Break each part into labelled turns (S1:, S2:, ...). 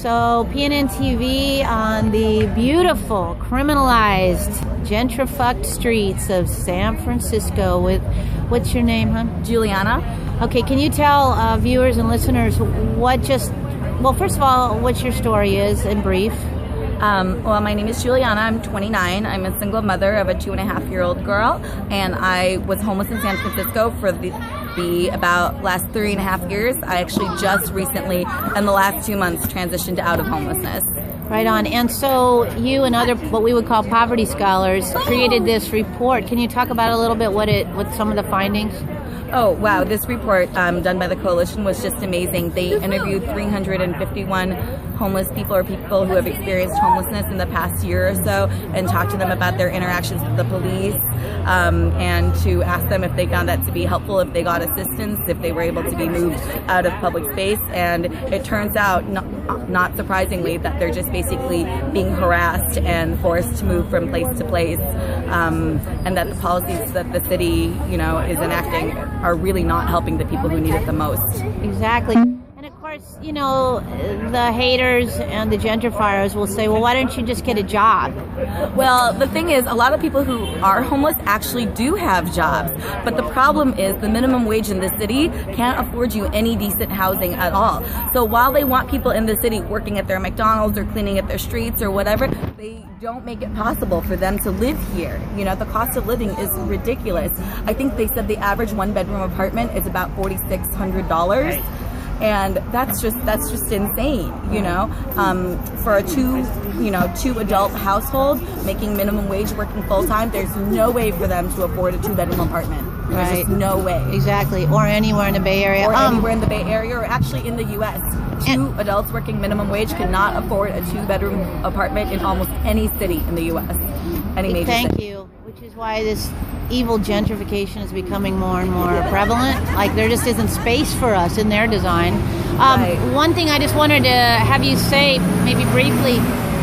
S1: So PNN-TV on the beautiful, criminalized, gentrified streets of San Francisco with, what's your name, hon?
S2: Juliana.
S1: Okay, can you tell viewers and listeners well, first of all, what your story is in brief?
S2: Well, my name is Juliana. I'm 29. I'm a single mother of a 2.5-year-old girl, and I was homeless in San Francisco for the about last 3.5 years. I actually just recently, in the last 2 months, transitioned out of homelessness.
S1: Right on. And so you and other, what we would call poverty scholars, created this report. Can you talk about a little bit what some of the findings?
S2: Oh, wow. This report done by the Coalition was just amazing. They interviewed 351 homeless people or people who have experienced homelessness in the past year or so and talked to them about their interactions with the police and to ask them if they found that to be helpful, if they got assistance, if they were able to be moved out of public space. And it turns out, not surprisingly, that they're just basically being harassed and forced to move from place to place, and that the policies that the city, is enacting are really not helping the people who need it the most.
S1: Exactly. And of course, the haters and the gentrifiers will say, well, why don't you just get a job?
S2: Well, the thing is, a lot of people who are homeless actually do have jobs, but the problem is the minimum wage in the city can't afford you any decent housing at all. So while they want people in the city working at their McDonald's or cleaning at their streets or whatever, they don't make it possible for them to live here. The cost of living is ridiculous. I think they said the average one-bedroom apartment is about $4,600. And that's just insane, for a two adult household making minimum wage, working full time. There's no way for them to afford a 2-bedroom apartment. There's just no way.
S1: Exactly. Or anywhere in the Bay Area.
S2: Or anywhere in the Bay Area, or actually in the U.S. Two adults working minimum wage cannot afford a 2-bedroom apartment in almost any city in the U.S. Any major city.
S1: Thank you. Which is why this evil gentrification is becoming more and more prevalent. Like, there just isn't space for us in their design.
S2: Right.
S1: One thing I just wanted to have you say, maybe briefly,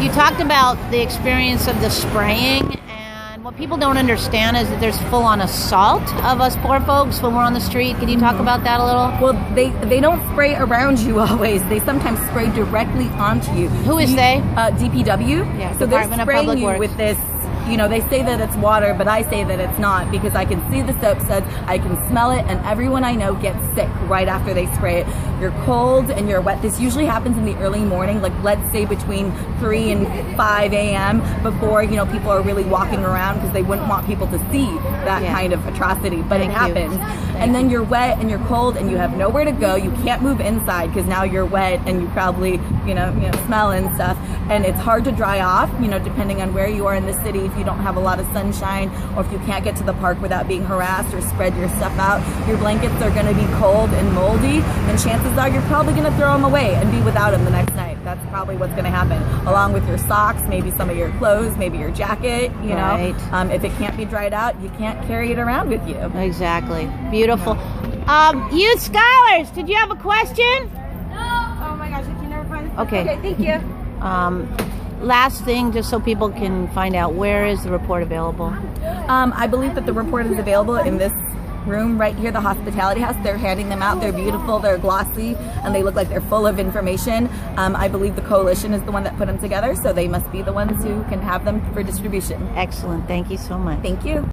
S1: you talked about the experience of the spraying, and what people don't understand is that there's full-on assault of us poor folks when we're on the street. Can you talk about that a little?
S2: Well, they don't spray around you always. They sometimes spray directly onto you.
S1: Who is they?
S2: DPW.
S1: Yeah,
S2: so they're
S1: Department of
S2: spraying
S1: Public
S2: you
S1: Works.
S2: with this. They say that it's water, but I say that it's not, because I can see the soap suds, I can smell it, and everyone I know gets sick right after they spray it. You're cold and you're wet. This usually happens in the early morning, like let's say between 3 and 5 a.m. before, people are really walking around, because they wouldn't want people to see that kind of atrocity, but it happens. And then you're wet and you're cold and you have nowhere to go. You can't move inside because now you're wet and you probably, smell and stuff. And it's hard to dry off, depending on where you are in the city. If you don't have a lot of sunshine, or if you can't get to the park without being harassed or spread your stuff out, your blankets are going to be cold and moldy, and chances are you're probably going to throw them away and be without them the next night. That's probably what's going to happen, along with your socks, maybe some of your clothes, maybe your jacket.
S1: Right.
S2: If it can't be dried out, you can't carry it around with you.
S1: Exactly. Beautiful. Youth scholars, did you have a question?
S3: No. Oh my gosh, I can never find this.
S1: Okay,
S3: thank you.
S1: Last thing, just so people can find out, where is the report available?
S2: I believe that the report is available in this room right here, the hospitality house. They're handing them out. They're beautiful, they're glossy, and they look like they're full of information. I believe the Coalition is the one that put them together, so they must be the ones who can have them for distribution.
S1: Excellent. Thank you so much.
S2: Thank you.